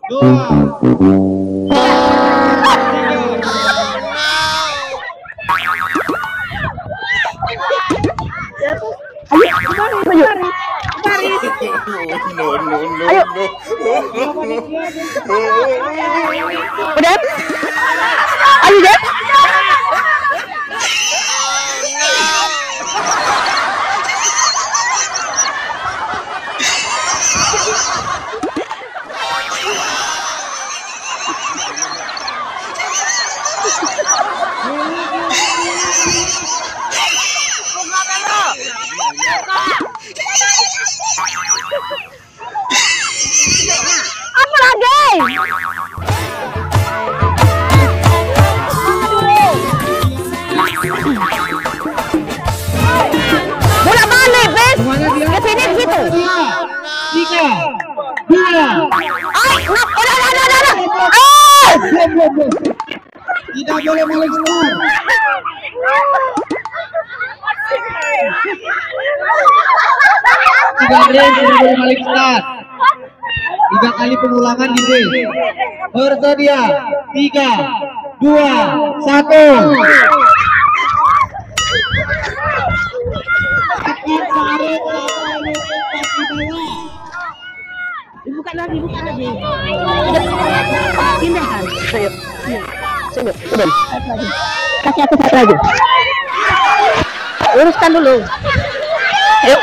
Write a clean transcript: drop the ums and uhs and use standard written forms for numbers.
Udah? Ayo deh. Apa lagi? Bolak balik, Bes. Ke sini gitu. 3, 2. Ay, udah. Tidak boleh balik keluar. Tidak boleh balik start. 3 kali pengulangan di race. Bersedia. 3, 2, 1. Buka lagi. Pindahkan. Sini. Udah. Kasih aku satu lagi. Uruskan dulu. Ayo.